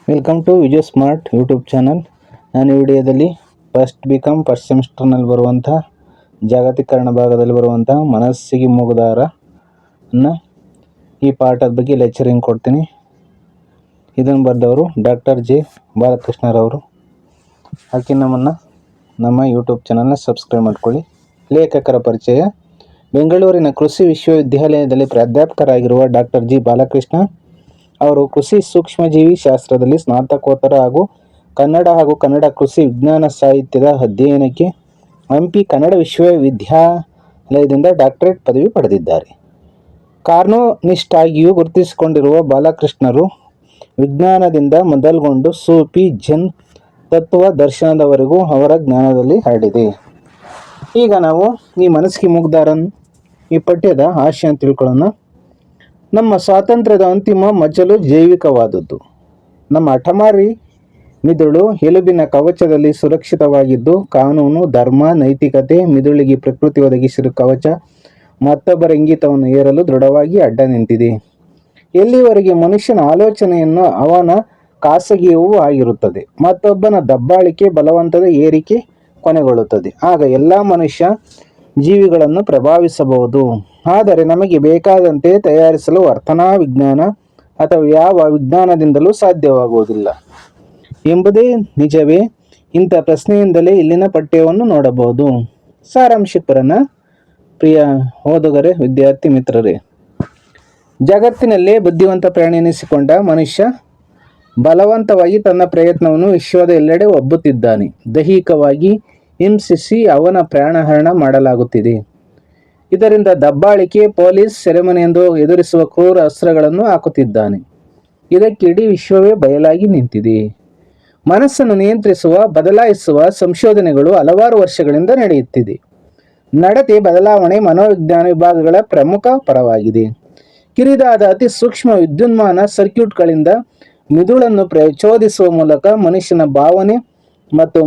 Welcome to Vijay smart YouTube channel. ನಾನು ಈ ವಿಡಿಯೋದಲ್ಲಿ ಫಸ್ಟ್ ಸೆಮಿಸ್ಟರ್ನಲ್ಲಿ ಬರುವಂಥ ಜಾಗತೀಕರಣ ಭಾಗದಲ್ಲಿ ಬರುವಂಥ ಮನಸ್ಸಿಗೆ ಮೂಗುದಾರನ್ನು ಈ ಪಾಠದ ಬಗ್ಗೆ ಲೆಕ್ಚರಿಂಗ್ ಕೊಡ್ತೀನಿ. ಇದನ್ನು ಬರೆದವರು ಡಾಕ್ಟರ್ ಜೆ ಬಾಲಕೃಷ್ಣರವರು. ಅದಕ್ಕೆ ನಮ್ಮ ಯೂಟ್ಯೂಬ್ ಚಾನಲ್ನ ಸಬ್ಸ್ಕ್ರೈಬ್ ಮಾಡ್ಕೊಳ್ಳಿ. ಲೇಖಕರ ಪರಿಚಯ. ಬೆಂಗಳೂರಿನ ಕೃಷಿ ವಿಶ್ವವಿದ್ಯಾಲಯದಲ್ಲಿ ಪ್ರಾಧ್ಯಾಪಕರಾಗಿರುವ ಡಾಕ್ಟರ್ ಜಿ ಬಾಲಕೃಷ್ಣ ಅವರು ಕೃಷಿ ಸೂಕ್ಷ್ಮಜೀವಿ ಶಾಸ್ತ್ರದಲ್ಲಿ ಸ್ನಾತಕೋತ್ತರ ಹಾಗೂ ಕನ್ನಡ ಕೃಷಿ ವಿಜ್ಞಾನ ಸಾಹಿತ್ಯದ ಅಧ್ಯಯನಕ್ಕೆ ಹಂಪಿ ಕನ್ನಡ ವಿಶ್ವವಿದ್ಯಾಲಯದಿಂದ ಡಾಕ್ಟರೇಟ್ ಪದವಿ ಪಡೆದಿದ್ದಾರೆ. ಕಾರ್ನೋನಿಸ್ಟ್ ಆಗಿಯೂ ಗುರುತಿಸಿಕೊಂಡಿರುವ ಬಾಲಕೃಷ್ಣರು ವಿಜ್ಞಾನದಿಂದ ಮೊದಲುಗೊಂಡು ಸೂಫಿ, ಜನ್, ತತ್ವ ದರ್ಶನದವರೆಗೂ ಅವರ ಜ್ಞಾನದಲ್ಲಿ ಹರಡಿದೆ. ಈಗ ನಾವು ಈ ಮನಸ್ಸಿಗೆ ಮುಗ್ದಾರನ್ ಈ ಪಠ್ಯದ ಆಶಯ ಅಂತ ತಿಳ್ಕೊಳ್ಳೋಣ. ನಮ್ಮ ಸ್ವಾತಂತ್ರ್ಯದ ಅಂತಿಮ ಮಜಲು ಜೈವಿಕವಾದದ್ದು. ನಮ್ಮ ಹಠಮಾರಿ ಮಿದುಳು ಎಲುಬಿನ ಕವಚದಲ್ಲಿ ಸುರಕ್ಷಿತವಾಗಿದ್ದು, ಕಾನೂನು, ಧರ್ಮ, ನೈತಿಕತೆ ಮಿದುಳಿಗೆ ಪ್ರಕೃತಿ ಒದಗಿಸಿದ ಕವಚ ಮತ್ತೊಬ್ಬರ ಇಂಗಿತವನ್ನು ಏರಲು ದೃಢವಾಗಿ ಅಡ್ಡ ನಿಂತಿದೆ. ಎಲ್ಲಿವರೆಗೆ ಮನುಷ್ಯನ ಆಲೋಚನೆಯನ್ನು ಅವನ ಖಾಸಗಿಯವೂ ಆಗಿರುತ್ತದೆ, ಮತ್ತೊಬ್ಬನ ದಬ್ಬಾಳಿಕೆ ಬಲವಂತದ ಏರಿಕೆ ಕೊನೆಗೊಳ್ಳುತ್ತದೆ, ಆಗ ಎಲ್ಲ ಮನುಷ್ಯ ಜೀವಿಗಳನ್ನು ಪ್ರಭಾವಿಸಬಹುದು. ಆದರೆ ನಮಗೆ ಬೇಕಾದಂತೆ ತಯಾರಿಸಲು ವರ್ತನಾ ವಿಜ್ಞಾನ ಅಥವಾ ಯಾವ ವಿಜ್ಞಾನದಿಂದಲೂ ಸಾಧ್ಯವಾಗುವುದಿಲ್ಲ ಎಂಬುದೇ ನಿಜವೇ? ಇಂಥ ಪ್ರಶ್ನೆಯಿಂದಲೇ ಇಲ್ಲಿನ ಪಠ್ಯವನ್ನು ನೋಡಬಹುದು. ಸಾರಾಂಶಕ್ಕೆ ಬರೋಣ. ಪ್ರಿಯ ಓದುಗರೇ, ವಿದ್ಯಾರ್ಥಿ ಮಿತ್ರರೇ, ಜಗತ್ತಿನಲ್ಲೇ ಬುದ್ಧಿವಂತ ಪ್ರಾಣಿ ಎನಿಸಿಕೊಂಡ ಮನುಷ್ಯ ಬಲವಂತವಾಗಿ ತನ್ನ ಪ್ರಯತ್ನವನ್ನು ವಿಶ್ವದ ಎಲ್ಲೆಡೆ ಒಬ್ಬುತ್ತಿದ್ದಾನೆ. ದೈಹಿಕವಾಗಿ ಹಿಂಸಿಸಿ ಅವನ ಪ್ರಾಣಹರಣ ಮಾಡಲಾಗುತ್ತಿದೆ. ಇದರಿಂದ ದಬ್ಬಾಳಿಕೆ, ಪೊಲೀಸ್, ಸೆರೆಮನೆಯೆಂದು ಎದುರಿಸುವ ಕ್ರೂರ ಅಸ್ತ್ರಗಳನ್ನು ಹಾಕುತ್ತಿದ್ದಾನೆ. ಇದಕ್ಕೆ ಇಡೀ ವಿಶ್ವವೇ ಬಯಲಾಗಿ ನಿಂತಿದೆ. ಮನಸ್ಸನ್ನು ನಿಯಂತ್ರಿಸುವ, ಬದಲಾಯಿಸುವ ಸಂಶೋಧನೆಗಳು ಹಲವಾರು ವರ್ಷಗಳಿಂದ ನಡೆಯುತ್ತಿದೆ. ನಡತೆ ಬದಲಾವಣೆ ಮನೋವಿಜ್ಞಾನ ವಿಭಾಗಗಳ ಪ್ರಮುಖ ಪರವಾಗಿದೆ. ಕಿರಿದಾದ ಅತಿ ಸೂಕ್ಷ್ಮ ವಿದ್ಯುನ್ಮಾನ ಸರ್ಕ್ಯೂಟ್ಗಳಿಂದ ಮಿದುಳನ್ನು ಪ್ರಚೋದಿಸುವ ಮೂಲಕ ಮನುಷ್ಯನ ಭಾವನೆ ಮತ್ತು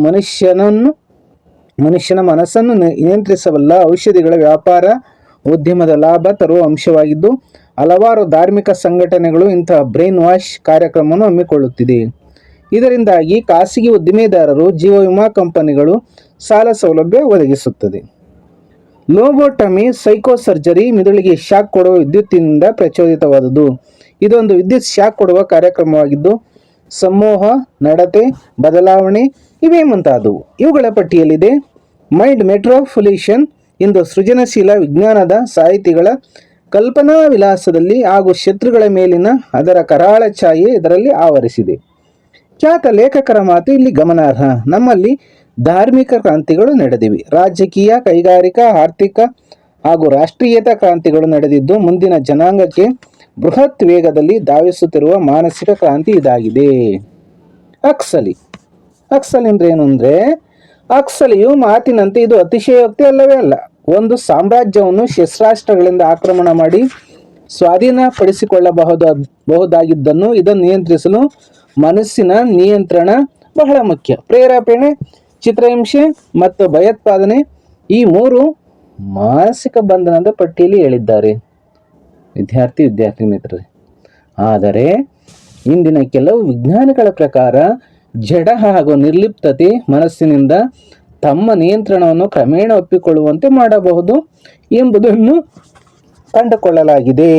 ಮನುಷ್ಯನ ಮನಸ್ಸನ್ನು ನಿಯಂತ್ರಿಸಬಲ್ಲ ಔಷಧಿಗಳ ವ್ಯಾಪಾರ ಉದ್ಯಮದ ಲಾಭ ತರುವ ಅಂಶವಾಗಿದ್ದು, ಹಲವಾರು ಧಾರ್ಮಿಕ ಸಂಘಟನೆಗಳು ಇಂತಹ ಬ್ರೈನ್ ವಾಶ್ ಕಾರ್ಯಕ್ರಮವನ್ನು ಹಮ್ಮಿಕೊಳ್ಳುತ್ತಿದೆ. ಇದರಿಂದಾಗಿ ಖಾಸಗಿ ಉದ್ದಿಮೆದಾರರು, ಜೀವ ವಿಮಾ ಕಂಪನಿಗಳು ಸಾಲ ಸೌಲಭ್ಯ ಒದಗಿಸುತ್ತದೆ. ಲೋಬೋಟಮಿ ಸೈಕೋಸರ್ಜರಿ ಮಿದುಳಿಗೆ ಶಾಕ್ ಕೊಡುವ ವಿದ್ಯುತ್ತಿನಿಂದ ಪ್ರಚೋದಿತವಾದುದು. ಇದೊಂದು ವಿದ್ಯುತ್ ಶಾಕ್ ಕೊಡುವ ಕಾರ್ಯಕ್ರಮವಾಗಿದ್ದು, ಸಮೂಹ ನಡತೆ ಬದಲಾವಣೆ ಇವೇ ಮುಂತಾದವು. ಇವುಗಳ ಪಟ್ಟಿಯಲ್ಲಿದೆ. ಮೈಂಡ್ ಮೆಟ್ರೋಪೊಲಿಷನ್ ಇಂದು ಸೃಜನಶೀಲ ವಿಜ್ಞಾನದ ಸಾಹಿತಿಗಳ ಕಲ್ಪನಾ ವಿಲಾಸದಲ್ಲಿ ಹಾಗೂ ಶತ್ರುಗಳ ಮೇಲಿನ ಅದರ ಕರಾಳ ಛಾಯೆ ಇದರಲ್ಲಿ ಆವರಿಸಿದೆ. ಖ್ಯಾತ ಲೇಖಕರ ಮಾತು ಇಲ್ಲಿ ಗಮನಾರ್ಹ. ನಮ್ಮಲ್ಲಿ ಧಾರ್ಮಿಕ ಕ್ರಾಂತಿಗಳು ನಡೆದಿವೆ. ರಾಜಕೀಯ, ಕೈಗಾರಿಕಾ, ಆರ್ಥಿಕ ಹಾಗೂ ರಾಷ್ಟ್ರೀಯತಾ ಕ್ರಾಂತಿಗಳು ನಡೆದಿದ್ದು, ಮುಂದಿನ ಜನಾಂಗಕ್ಕೆ ಬೃಹತ್ ವೇಗದಲ್ಲಿ ಧಾವಿಸುತ್ತಿರುವ ಮಾನಸಿಕ ಕ್ರಾಂತಿ ಇದಾಗಿದೆ. ಅಕ್ಸಲಿ ಅಂದ್ರೆ ಏನು ಅಂದರೆ, ಅಕ್ಸಲಿಯು ಮಾತಿನಂತೆ ಇದು ಅತಿಶಯೋಕ್ತಿ ಅಲ್ಲವೇ ಅಲ್ಲ. ಒಂದು ಸಾಮ್ರಾಜ್ಯವನ್ನು ಶಸ್ತ್ರಾಸ್ತ್ರಗಳಿಂದ ಆಕ್ರಮಣ ಮಾಡಿ ಸ್ವಾಧೀನಪಡಿಸಿಕೊಳ್ಳಬಹುದಾಗಿದ್ದನ್ನು ಇದನ್ನು ನಿಯಂತ್ರಿಸಲು ಮನಸ್ಸಿನ ನಿಯಂತ್ರಣ ಬಹಳ ಮುಖ್ಯ. ಪ್ರೇರೇಪಣೆ, ಚಿತ್ರಹಿಂಸೆ ಮತ್ತು ಭಯೋತ್ಪಾದನೆ ಈ ಮೂರು ಮಾನಸಿಕ ಬಂಧನದ ಪಟ್ಟಿಯಲ್ಲಿ ಹೇಳಿದ್ದಾರೆ ವಿದ್ಯಾರ್ಥಿ ಮಿತ್ರರೇ. ಆದರೆ ಇಂದಿನ ಕೆಲವು ವಿಜ್ಞಾನಿಗಳ ಪ್ರಕಾರ ಜಡ ಹಾಗೂ ನಿರ್ಲಿಪ್ತತೆ ಮನಸ್ಸಿನಿಂದ ತಮ್ಮ ನಿಯಂತ್ರಣವನ್ನು ಕ್ರಮೇಣ ಒಪ್ಪಿಕೊಳ್ಳುವಂತೆ ಮಾಡಬಹುದು ಎಂಬುದನ್ನು ಕಂಡುಕೊಳ್ಳಲಾಗಿದೆ.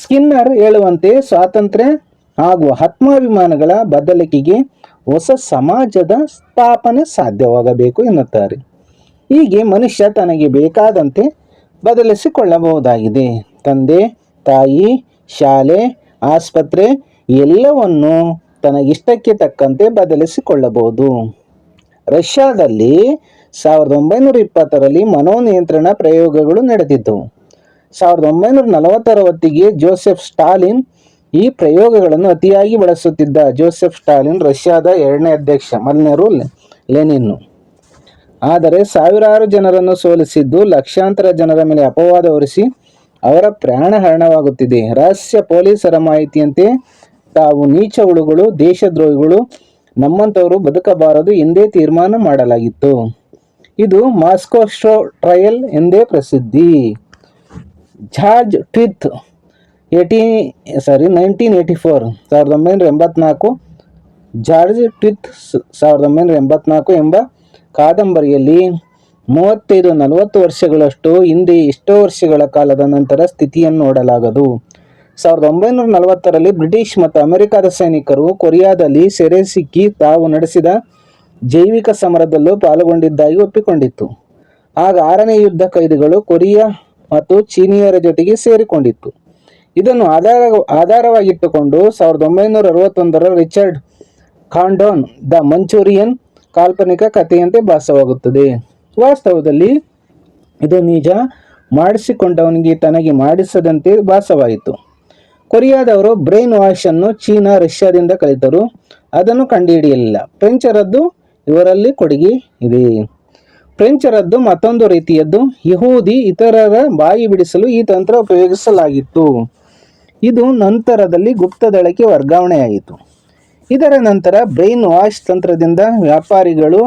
ಸ್ಕಿನ್ನರ್ ಹೇಳುವಂತೆ ಸ್ವಾತಂತ್ರ್ಯ ಹಾಗೂ ಆತ್ಮಾಭಿಮಾನಗಳ ಬದಲಿಕೆಗೆ ಹೊಸ ಸಮಾಜದ ಸ್ಥಾಪನೆ ಸಾಧ್ಯವಾಗಬೇಕು ಎನ್ನುತ್ತಾರೆ. ಹೀಗೆ ಮನುಷ್ಯ ತನಗೆ ಬೇಕಾದಂತೆ ಬದಲಿಸಿಕೊಳ್ಳಬಹುದಾಗಿದೆ. ತಂದೆ, ತಾಯಿ, ಶಾಲೆ, ಆಸ್ಪತ್ರೆ ಎಲ್ಲವನ್ನು ತನಗಿಷ್ಟಕ್ಕೆ ತಕ್ಕಂತೆ ಬದಲಿಸಿಕೊಳ್ಳಬಹುದು. ರಷ್ಯಾದಲ್ಲಿ 1920ರಲ್ಲಿ ಮನೋನಿಯಂತ್ರಣ ಪ್ರಯೋಗಗಳು ನಡೆದಿದ್ದವು. 1940ರ ಹೊತ್ತಿಗೆ ಜೋಸೆಫ್ ಸ್ಟಾಲಿನ್ ಈ ಪ್ರಯೋಗಗಳನ್ನು ಅತಿಯಾಗಿ ಬಳಸುತ್ತಿದ್ದ. ಜೋಸೆಫ್ ಸ್ಟಾಲಿನ್ ರಷ್ಯಾದ 2ನೇ ಅಧ್ಯಕ್ಷ, ಮೊದಲನೆಯವರು ಲೆನಿನ್. ಆದರೆ ಸಾವಿರಾರು ಜನರನ್ನು ಸೋಲಿಸಿದ್ದು, ಲಕ್ಷಾಂತರ ಜನರ ಮೇಲೆ ಅಪವಾದ ಹೊರಿಸಿ ಅವರ ಪ್ರಾಣಹರಣವಾಗುತ್ತಿದೆ. ರಹಸ್ಯ ಪೊಲೀಸರ ಮಾಹಿತಿಯಂತೆ ತಾವು ನೀಚ ಹುಳುಗಳು, ದೇಶದ್ರೋಹಿಗಳು, ನಮ್ಮಂಥವರು ಬದುಕಬಾರದು ಎಂದೇ ತೀರ್ಮಾನ ಮಾಡಲಾಗಿತ್ತು. ಇದು ಮಾಸ್ಕೋ ಟ್ರಯಲ್ ಎಂದೇ ಪ್ರಸಿದ್ಧಿ. ಜಾರ್ಜ್ ಟ್ವಿತ್ 1984 1984 ಜಾರ್ಜ್ ಟ್ವಿತ್ 1984 ಎಂಬ ಕಾದಂಬರಿಯಲ್ಲಿ 35-40 ವರ್ಷಗಳಷ್ಟು ಹಿಂದೆ ಎಷ್ಟೋ ವರ್ಷಗಳ ಕಾಲದ ನಂತರ ಸ್ಥಿತಿಯನ್ನು ನೋಡಲಾಗದು. 1940ರಲ್ಲಿ ಬ್ರಿಟಿಷ್ ಮತ್ತು ಅಮೆರಿಕದ ಸೈನಿಕರು ಕೊರಿಯಾದಲ್ಲಿ ಸೆರೆ ಸಿಕ್ಕಿ ತಾವು ನಡೆಸಿದ ಜೈವಿಕ ಸಮರದಲ್ಲೂ ಪಾಲ್ಗೊಂಡಿದ್ದಾಗಿ ಒಪ್ಪಿಕೊಂಡಿತ್ತು. ಆಗ 6ನೇ ಯುದ್ಧ ಕೈದಿಗಳು ಕೊರಿಯಾ ಮತ್ತು ಚೀನಿಯರ ಜೊತೆಗೆ ಸೇರಿಕೊಂಡಿತ್ತು. ಇದನ್ನು ಆಧಾರವಾಗಿಟ್ಟುಕೊಂಡು 1961ರ ರಿಚರ್ಡ್ ಕಾಂಡೋನ್ ದ ಮಂಚೂರಿಯನ್ ಕಾಲ್ಪನಿಕ ಕಥೆಯಂತೆ ಭಾಸವಾಗುತ್ತದೆ. ವಾಸ್ತವದಲ್ಲಿ ಇದು ನಿಜ ಮಾಡಿಸಿಕೊಂಡವನಿಗೆ ತನಗೆ ಮಾಡಿಸದಂತೆ ಭಾಸವಾಯಿತು. ಕೊರಿಯಾದವರು ಬ್ರೈನ್ ವಾಶ್ ಅನ್ನು ಚೀನಾ, ರಷ್ಯಾದಿಂದ ಕಲಿತರು. ಅದನ್ನು ಕಂಡುಹಿಡಿಯಲಿಲ್ಲ. ಫ್ರೆಂಚರದ್ದು ಇವರಲ್ಲಿ ಕೊಡುಗೆ ಇದೆ. ಫ್ರೆಂಚರದ್ದು ಮತ್ತೊಂದು ರೀತಿಯದ್ದು. ಯಹೂದಿ ಇತರರ ಬಾಯಿ ಬಿಡಿಸಲು ಈ ತಂತ್ರ ಉಪಯೋಗಿಸಲಾಗಿತ್ತು. ಇದು ನಂತರದಲ್ಲಿ ಗುಪ್ತದಳಕ್ಕೆ ವರ್ಗಾವಣೆಯಾಯಿತು. ಇದರ ನಂತರ ಬ್ರೈನ್ ವಾಶ್ ತಂತ್ರದಿಂದ ವ್ಯಾಪಾರಿಗಳು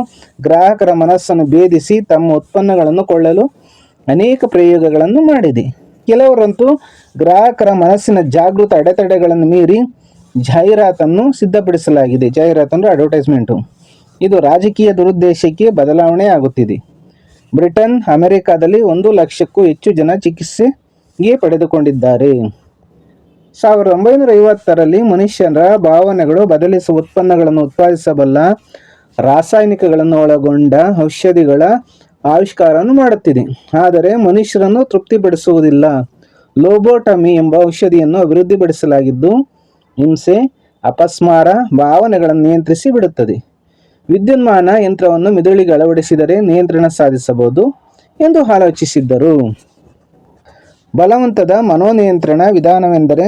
ಗ್ರಾಹಕರ ಮನಸ್ಸನ್ನು ಭೇದಿಸಿ ತಮ್ಮ ಉತ್ಪನ್ನಗಳನ್ನು ಕೊಳ್ಳಲು ಅನೇಕ ಪ್ರಯೋಗಗಳನ್ನು ಮಾಡಿದೆ. ಕೆಲವರಂತೂ ಗ್ರಾಹಕರ ಮನಸ್ಸಿನ ಜಾಗೃತ ಅಡೆತಡೆಗಳನ್ನು ಮೀರಿ ಜಾಹೀರಾತನ್ನು ಸಿದ್ಧಪಡಿಸಲಾಗಿದೆ. ಜಾಹೀರಾತು ಅಂದರೆ ಅಡ್ವರ್ಟೈಸ್ಮೆಂಟು. ಇದು ರಾಜಕೀಯ ದುರುದ್ದೇಶಕ್ಕೆ ಬದಲಾವಣೆ ಆಗುತ್ತಿದೆ. ಬ್ರಿಟನ್, ಅಮೆರಿಕಾದಲ್ಲಿ 1 ಲಕ್ಷಕ್ಕೂ ಹೆಚ್ಚು ಜನ ಚಿಕಿತ್ಸೆಗೆ ಪಡೆದುಕೊಂಡಿದ್ದಾರೆ. 1950ರಲ್ಲಿ ಮನುಷ್ಯರ ಭಾವನೆಗಳು ಬದಲಿಸುವ ಉತ್ಪನ್ನಗಳನ್ನು ಉತ್ಪಾದಿಸಬಲ್ಲ ರಾಸಾಯನಿಕಗಳನ್ನು ಒಳಗೊಂಡ ಔಷಧಿಗಳ ಆವಿಷ್ಕಾರವನ್ನು ಮಾಡುತ್ತಿದೆ. ಆದರೆ ಮನುಷ್ಯರನ್ನು ತೃಪ್ತಿಪಡಿಸುವುದಿಲ್ಲ. ಲೋಬೋಟಮಿ ಎಂಬ ಔಷಧಿಯನ್ನು ಅಭಿವೃದ್ಧಿಪಡಿಸಲಾಗಿದ್ದು ಹಿಂಸೆ, ಅಪಸ್ಮಾರ, ಭಾವನೆಗಳನ್ನು ನಿಯಂತ್ರಿಸಿ ಬಿಡುತ್ತದೆ. ವಿದ್ಯುನ್ಮಾನ ಯಂತ್ರವನ್ನು ಮೆದುಳಿಗೆ ಅಳವಡಿಸಿದರೆ ನಿಯಂತ್ರಣ ಸಾಧಿಸಬಹುದು ಎಂದು ಆಲೋಚಿಸಿದ್ದರು. ಬಲವಂತದ ಮನೋನಿಯಂತ್ರಣ ವಿಧಾನವೆಂದರೆ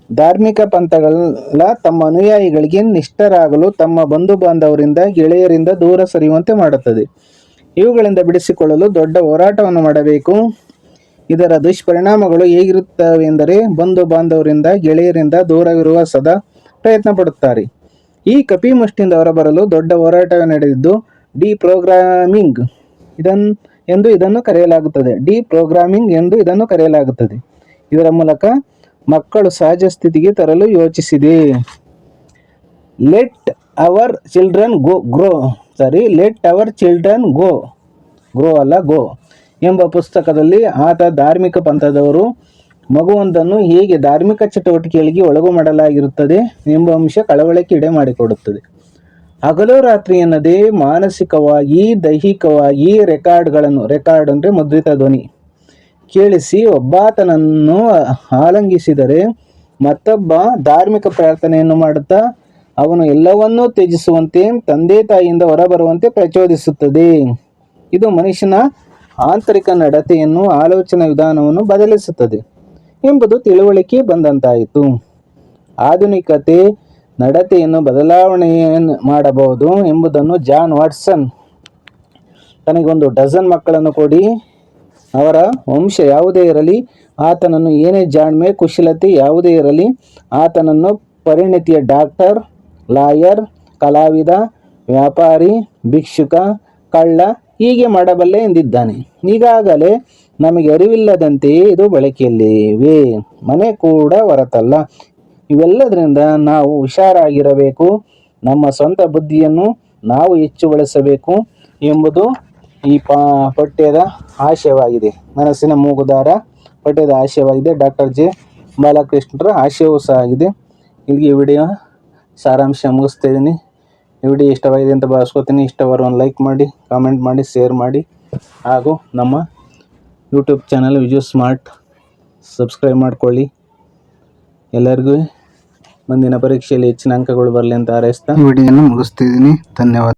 ಧಾರ್ಮಿಕ ಪಂಥಗಳ ತಮ್ಮ ಅನುಯಾಯಿಗಳಿಗೆ ನಿಷ್ಠರಾಗಲು ತಮ್ಮ ಬಂಧು ಬಾಂಧವರಿಂದ, ಗೆಳೆಯರಿಂದ ದೂರ ಸರಿಯುವಂತೆ ಮಾಡುತ್ತದೆ. ಇವುಗಳಿಂದ ಬಿಡಿಸಿಕೊಳ್ಳಲು ದೊಡ್ಡ ಹೋರಾಟವನ್ನು ಮಾಡಬೇಕು. ಇದರ ದುಷ್ಪರಿಣಾಮಗಳು ಹೇಗಿರುತ್ತವೆಂದರೆ ಬಂಧು ಬಾಂಧವರಿಂದ, ಗೆಳೆಯರಿಂದ ದೂರವಿರುವ ಸದಾ ಪ್ರಯತ್ನ ಪಡುತ್ತಾರೆ. ಈ ಕಪಿಮುಷ್ಟಿಯಿಂದ ಹೊರಬರಲು ದೊಡ್ಡ ಹೋರಾಟವೇ ನಡೆದಿದ್ದು ಡಿಪ್ರೋಗ್ರಾಮಿಂಗ್ ಎಂದು ಇದನ್ನು ಕರೆಯಲಾಗುತ್ತದೆ. ಡಿಪ್ರೋಗ್ರಾಮಿಂಗ್ ಎಂದು ಇದನ್ನು ಕರೆಯಲಾಗುತ್ತದೆ. ಇದರ ಮೂಲಕ ಮಕ್ಕಳು ಸಹಜ ಸ್ಥಿತಿಗೆ ತರಲು ಯೋಚಿಸಿದೆ. ಲೆಟ್ ಅವರ್ ಚಿಲ್ಡ್ರನ್ ಗೋ ಎಂಬ ಪುಸ್ತಕದಲ್ಲಿ ಆತ ಧಾರ್ಮಿಕ ಪಂಥದವರು ಮಗುವೊಂದನ್ನು ಹೇಗೆ ಧಾರ್ಮಿಕ ಚಟುವಟಿಕೆಗಳಿಗೆ ಒಳಗು ಮಾಡಲಾಗಿರುತ್ತದೆ ಎಂಬ ಅಂಶ ಕಳವಳಕ್ಕೆ ಈಡು ಮಾಡಿಕೊಡುತ್ತದೆ. ಹಗಲು ರಾತ್ರಿ ಎನ್ನದೇ ಮಾನಸಿಕವಾಗಿ, ದೈಹಿಕವಾಗಿ ರೆಕಾರ್ಡ್ ಅಂದರೆ ಮುದ್ರಿತ ಧ್ವನಿ ಕೇಳಿಸಿ ಒಬ್ಬಾತನನ್ನು ಆಲಂಗಿಸಿದರೆ ಮತ್ತೊಬ್ಬ ಧಾರ್ಮಿಕ ಪ್ರಾರ್ಥನೆಯನ್ನು ಮಾಡುತ್ತಾ ಅವನು ಎಲ್ಲವನ್ನೂ ತ್ಯಜಿಸುವಂತೆ, ತಂದೆ ತಾಯಿಯಿಂದ ಹೊರಬರುವಂತೆ ಪ್ರಚೋದಿಸುತ್ತದೆ. ಇದು ಮನುಷ್ಯನ ಆಂತರಿಕ ನಡತೆಯನ್ನು, ಆಲೋಚನಾ ವಿಧಾನವನ್ನು ಬದಲಿಸುತ್ತದೆ ಎಂಬುದು ತಿಳುವಳಿಕೆ ಬಂದಂತಾಯಿತು. ಆಧುನಿಕತೆ ನಡತೆಯನ್ನು ಬದಲಾವಣೆ ಮಾಡಬಹುದು ಎಂಬುದನ್ನು ಜಾನ್ ವಾಟ್ಸನ್ ತನಗೊಂದು ಡಜನ್ ಮಕ್ಕಳನ್ನು ಕೊಡಿ, ಅವರ ವಂಶ ಯಾವುದೇ ಇರಲಿ, ಆತನನ್ನು ಏನೇ ಜಾಣ್ಮೆ, ಕುಶಲತೆ ಯಾವುದೇ ಇರಲಿ, ಆತನನ್ನು ಪರಿಣತಿಯ ಡಾಕ್ಟರ್, ಲಾಯರ್, ಕಲಾವಿದ, ವ್ಯಾಪಾರಿ, ಭಿಕ್ಷುಕ, ಕಳ್ಳ ಹೀಗೆ ಮಾಡಬಲ್ಲೆ ಎಂದಿದ್ದಾನೆ. ಈಗಾಗಲೇ ನಮಗೆ ಅರಿವಿಲ್ಲದಂತೆಯೇ ಇದು ಬಳಕೆಯಲ್ಲಿವೆ. ಮನೆ ಕೂಡ ಹೊರತಲ್ಲ. ಇವೆಲ್ಲದರಿಂದ ನಾವು ಹುಷಾರಾಗಿರಬೇಕು. ನಮ್ಮ ಸ್ವಂತ ಬುದ್ಧಿಯನ್ನು ನಾವು ಹೆಚ್ಚು ಬಳಸಬೇಕು ಎಂಬುದು ಈ ಪಠ್ಯದ ಆಶಯವಾಗಿದೆ. ಮನಸ್ಸಿನ ಮೂಗುದಾರ ಪಠ್ಯದ ಆಶಯವಾಗಿದೆ. ಡಾಕ್ಟರ್ ಜೆ ಬಾಲಕೃಷ್ಣರ ಆಶಯವೂ ಸಹ ಆಗಿದೆ. ಇಲ್ಲಿಗೆ ವಿಡಿಯೋ ಸಾರಾಂಶ ಮುಗಿಸ್ತಾ ಇದ್ದೀನಿ. ಈ ವಿಡಿಯೋ ಇಷ್ಟವಾಗಿದೆ ಅಂತ ಭಾವಿಸ್ಕೊತೀನಿ. ಇಷ್ಟವಾದ್ರೆ ಒಂದು ಲೈಕ್ ಮಾಡಿ, ಕಾಮೆಂಟ್ ಮಾಡಿ, ಶೇರ್ ಮಾಡಿ, ಹಾಗೂ ನಮ್ಮ YouTube channel Viju smart subscribe ಮಾಡಿಕೊಳ್ಳಿ. ಎಲ್ಲರಿಗೂ ಮುಂದಿನ ಪರೀಕ್ಷೆಯಲ್ಲಿ ಹೆಚ್ಚಿನ ಅಂಕಗಳು ಬರಲಿ ಅಂತ ಹಾರೈಸ್ತಾ ವಿಡಿಯೋನ ಮುಗಿಸ್ತಿದ್ದೀನಿ. ಧನ್ಯವಾದ.